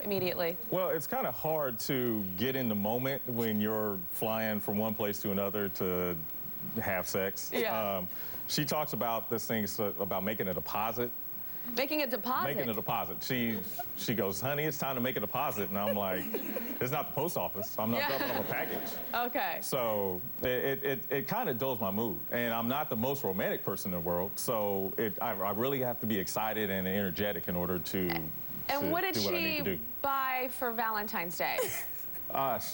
immediately? Well, it's kind of hard to get in the moment when you're flying from one place to another to have sex. Yeah. She talks about this thing about making a deposit. Making a deposit? Making a deposit. She goes, honey, it's time to make a deposit. And I'm like, it's not the post office. I'm not dropping off a package. Okay. So it kind of dulls my mood. And I'm not the most romantic person in the world. So I really have to be excited and energetic in order to And what did do what I need to she do. buy for Valentine's Day?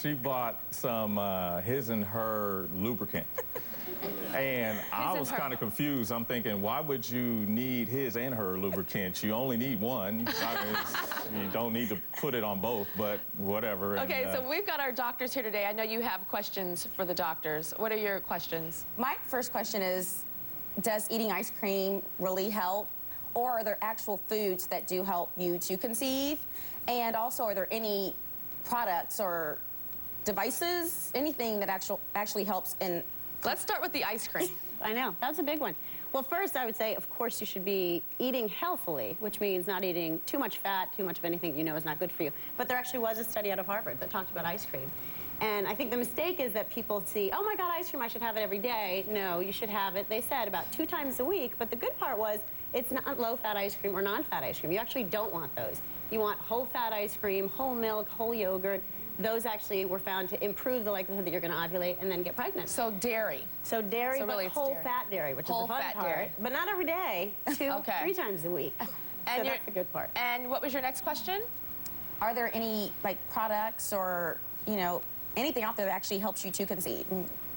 She bought some his and her lubricant. And I was kind of confused. I'm thinking, why would you need his and her lubricant? You only need one. You don't need to put it on both, but whatever. Okay, and, so we've got our doctors here today. I know you have questions for the doctors. What are your questions? My first question is, does eating ice cream really help? Or are there actual foods that do help you to conceive? And also, are there any products or devices, anything that actually helps in... Let's start with the ice cream. I know, that's a big one. Well, first I would say, of course, you should be eating healthily, which means not eating too much fat, too much of anything you know is not good for you. But there actually was a study out of Harvard that talked about ice cream. And I think the mistake is that people see, oh my God, ice cream, I should have it every day. No, you should have it, they said, about 2 times a week. But the good part was, it's not low-fat ice cream or non-fat ice cream. You actually don't want those. You want whole-fat ice cream, whole milk, whole yogurt. Those actually were found to improve the likelihood that you're going to ovulate and then get pregnant. So dairy. So dairy, So really but it's whole-fat dairy, which Whole is the fun fat part. dairy. But not every day, 2, Okay. 3 times a week. And So that's the good part. And what was your next question? Are there any, like, products or, you know, anything out there that actually helps you to conceive?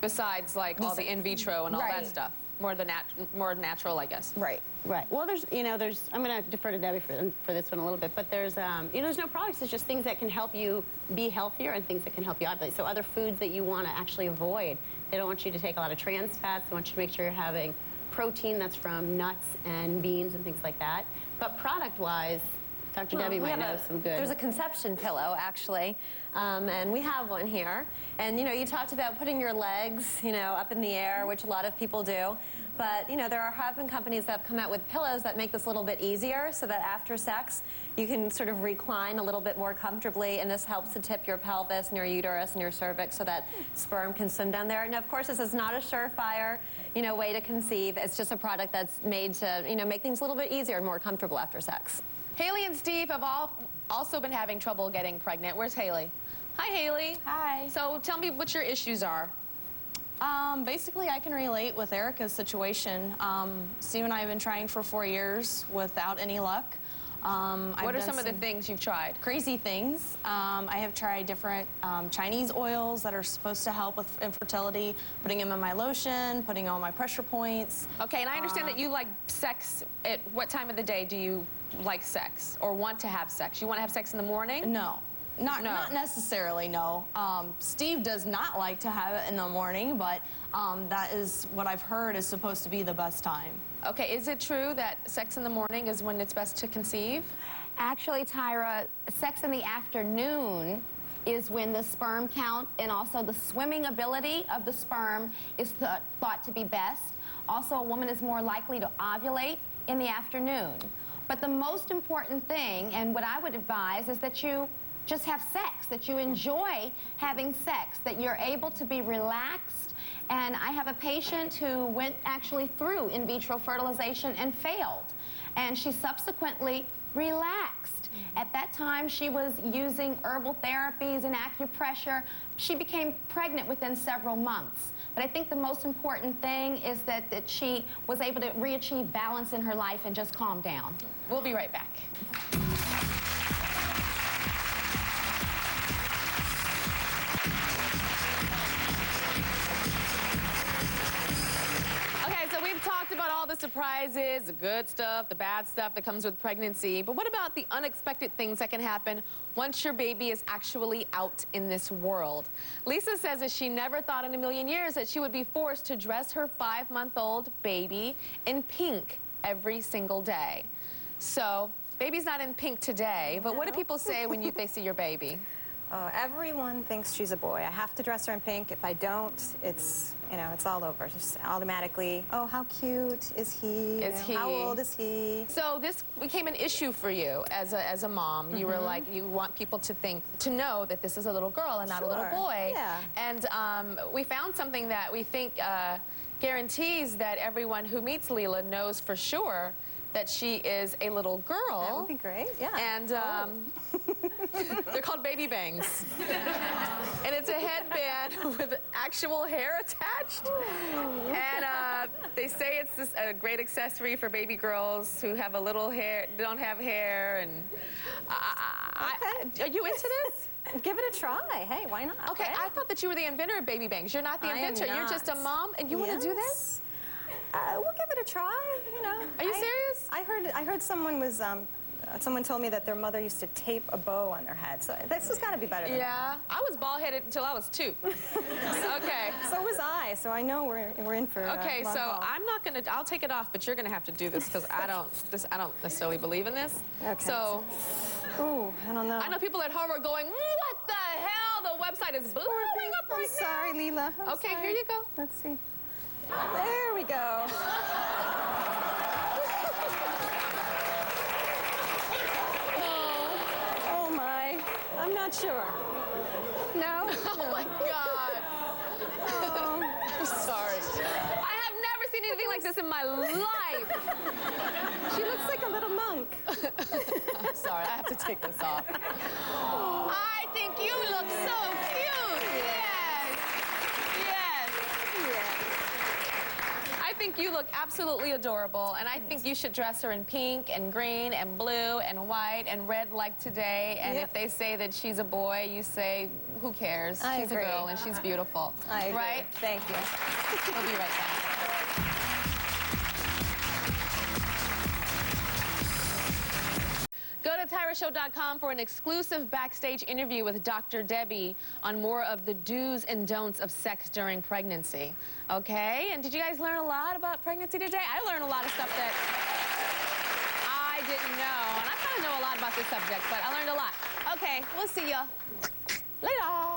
Besides, like, all the in vitro and all that Right. stuff. More natural, I guess. Right. Right. Well, I'm going to defer to Debbie for this one a little bit, but there's no products. It's just things that can help you be healthier and things that can help you ovulate. So other foods that you want to actually avoid. They don't want you to take a lot of trans fats. They want you to make sure you're having protein that's from nuts and beans and things like that. But product-wise, Dr. Debbie might know some good. There's a conception pillow, actually, and we have one here. And, you talked about putting your legs, up in the air, which a lot of people do. But, there have been companies that have come out with pillows that make this a little bit easier so that after sex, you can sort of recline a little bit more comfortably, and this helps to tip your pelvis and your uterus and your cervix so that sperm can swim down there. Now, of course, this is not a surefire, way to conceive. It's just a product that's made to, make things a little bit easier and more comfortable after sex. Haley and Steve have also been having trouble getting pregnant. Where's Haley? Hi, Haley. Hi. So tell me what your issues are. Basically, I can relate with Erica's situation. Steve and I have been trying for 4 years without any luck. What are some of the things you've tried? Crazy things. I have tried different Chinese oils that are supposed to help with infertility, putting them in my lotion, putting on my pressure points. Okay, and I understand that you like sex. At what time of the day do you like sex or want to have sex? You want to have sex in the morning? No. Not necessarily, no. Steve does not like to have it in the morning, but that is what I've heard is supposed to be the best time. Okay, is it true that sex in the morning is when it's best to conceive? Actually, Tyra, sex in the afternoon is when the sperm count and also the swimming ability of the sperm is thought to be best. Also, a woman is more likely to ovulate in the afternoon. But the most important thing, and what I would advise, is that you just have sex, that you enjoy having sex, that you're able to be relaxed. And I have a patient who went actually through in vitro fertilization and failed. And she subsequently relaxed. At that time, she was using herbal therapies and acupressure. She became pregnant within several months. But I think the most important thing is that she was able to re-achieve balance in her life and just calm down. We'll be right back. Talked about all the surprises, the good stuff, the bad stuff that comes with pregnancy, but what about the unexpected things that can happen once your baby is actually out in this world? Lisa says that she never thought in a million years that she would be forced to dress her 5-month-old baby in pink every single day. So, baby's not in pink today, but what do people say when they see your baby? Everyone thinks she's a boy. I have to dress her in pink. If I don't, it's, you know, it's all over. Just automatically, oh, how cute is he? How old is he? So this became an issue for you as a mom. You were like, you want people to know that this is a little girl and not a little boy. Yeah. And we found something that we think guarantees that everyone who meets Leela knows for sure that she is a little girl. That would be great, yeah. And they're called baby bangs. And it's a headband with actual hair attached. And they say it's a great accessory for baby girls who have a little hair, don't have hair. And are you into this? Give it a try. Hey, why not? Okay, I thought that you were the inventor of baby bangs. You're not the inventor. You're just a mom, and you want to do this? We'll give it a try, you know. Are you serious? I heard someone was, someone told me that their mother used to tape a bow on their head. So this has got to be better than Yeah, I was bald-headed until I was 2. Okay. So was I, so I know we're in for Okay, long so haul. I'm not gonna, I'll take it off, but you're gonna have to do this because I don't necessarily believe in this. Okay. So, Ooh, I don't know. I know people at home are going, what the hell? The website is blowing up right now. Sorry, Leela. I'm Okay, sorry. here you go. Let's see. There we go. Oh my. I'm not sure. No? Oh my God. I'm sorry. I have never seen anything like this in my life. She looks like a little monk. I'm sorry, I have to take this off. I think you look so cute. Yes. Yes. I think you look absolutely adorable, and I think you should dress her in pink and green and blue and white and red like today. And if they say that she's a boy, you say, who cares? She's agree. a girl and she's beautiful. I agree. Right? Thank you. We'll be right back. Go to TyraShow.com for an exclusive backstage interview with Dr. Debbie on more of the do's and don'ts of sex during pregnancy. Okay? And did you guys learn a lot about pregnancy today? I learned a lot of stuff that I didn't know. And I kind of know a lot about this subject, but I learned a lot. Okay, we'll see you later.